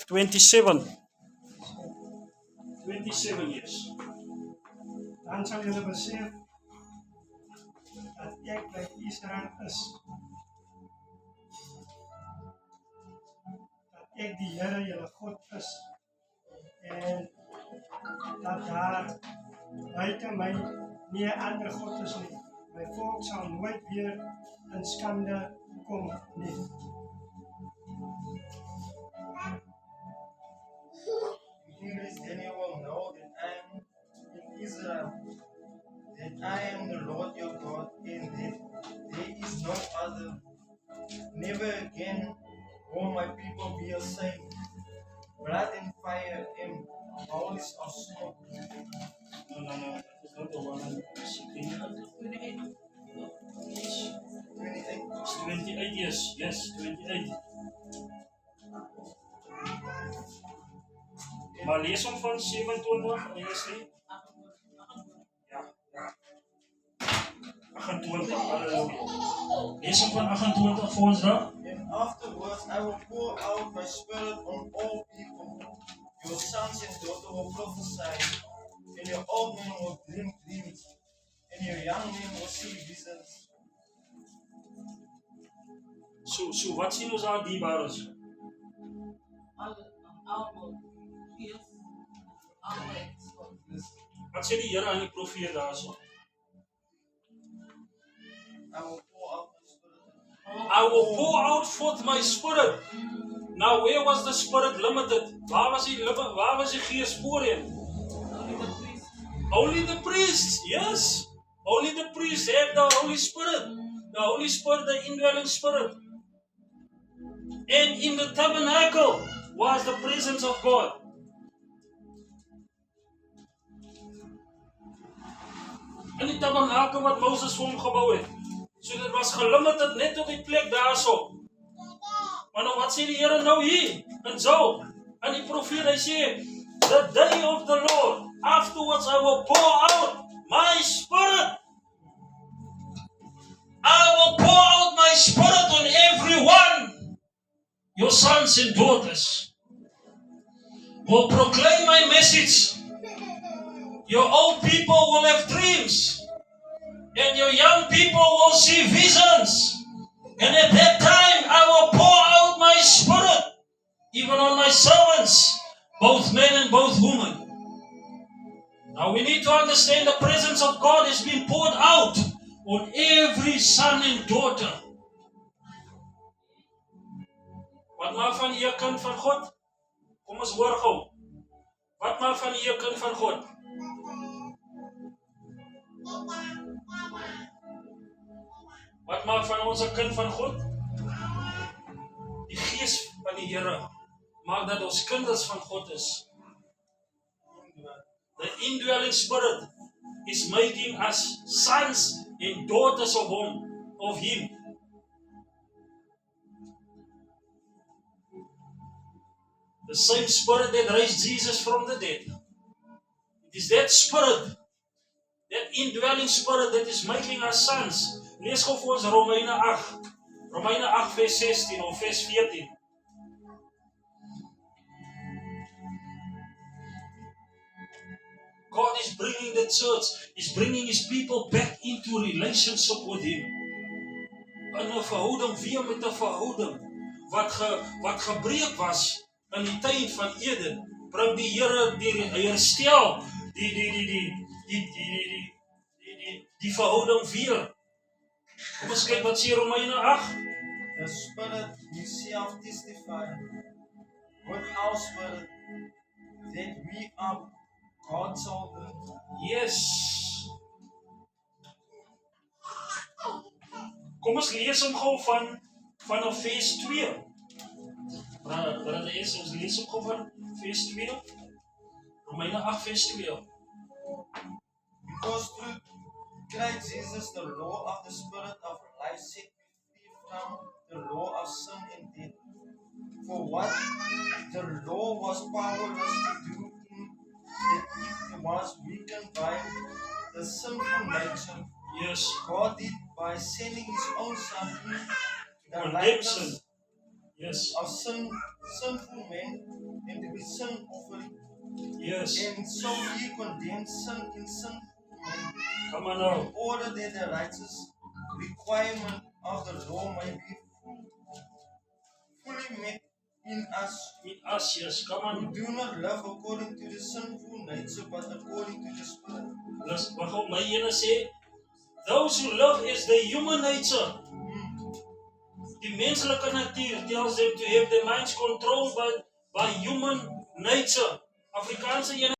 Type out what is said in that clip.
27 years. Dan sal julle besef dat ek by Israel is. Dat ek die Here julle God is. En dat daar buite my nie 'n ander God is nie. My volk sal nooit weer in skande kom nie. Here is Daniel will know that I am in Israel, that I am the Lord your God, and that there is no other. Never again will my people be ashamed. Blood and fire and bowls of smoke. No, that is not the one I'm seeking. 28. It's 28 years, yes, 28. Maar lees hom van 27 en jy sê? Ja. 28, halleluja. Lees hom van 28 vir ons daar. And afterwards I will pour out my spirit on all people. Your sons and daughters will prophesy, and your old men will dream dreams, and your young men will see visions. So wat sien ons daar die bares? Wat sê die Here aan die profeet daarso? I will pour out my spirit. I will pour out forth my spirit. Now where was the spirit limited? Waar was die gees voorheen? Only the priests, yes. Only the priests have the Holy Spirit. The Holy Spirit, the indwelling spirit. And in the tabernacle was the presence of God. In die tabernakel wat Moses vir hom gebou het. So dit was gelimited net op die plek daarso. Maar nou wat sê die Here nou hier? En so, en die profeet hy sê, the day of the Lord, afterwards I will pour out my spirit. I will pour out my spirit on everyone. Your sons and daughters will proclaim my message. Your old people will have dreams, and your young people will see visions. And at that time, I will pour out my spirit, even on my servants, both men and both women. Now we need to understand the presence of God has been poured out on every son and daughter. Wat maak van jy 'n kind van God? Kom ons hoor gou. Wat maak van jy 'n kind van God? Wat maak van ons 'n kind van God? Die gees van die Here maak dat ons kinders van God is. The indwelling spirit is making us sons and daughters of Him. The same spirit that raised Jesus from the dead. It is that spirit, that indwelling spirit that is making us sons. Lees gou vir ons Romeine 8. Romeine 8 vers 16 of vers 14. God is bringing the church, is bringing His people back into relationship with Him. In 'n verhouding, weer met 'n verhouding wat gebreek was in die tyd van Eden, bring die Here die herstel die verhouding weer. Kom ons kyk wat sê Romeine 8. The Spirit Himself testifies with our spirit that we are God's children. Yes. Kom ons lees hom gou vanaf vers 2. Wat is ons lees hom gou van vers 2? Romeine 8 vers 2. Because through Christ Jesus, the law of the Spirit of life set me free from the law of sin and death. For what the law was powerless to do that it was weakened by the sinful nature. Yes. God did by sending His own Son into the Redemption. likeness Yes. of sinful men and to be sin offering. Yes. And so he condemned sin in sinful men Come on in now. order that the righteous requirement of the law may be fully met in us In us, yes. Come who on. do not love according to the sinful nature but according to the Spirit. Let's begin my ene sê, those who love is the human nature. Die menslike natuur tells them to have their minds controlled by human nature. Afrikaanse ene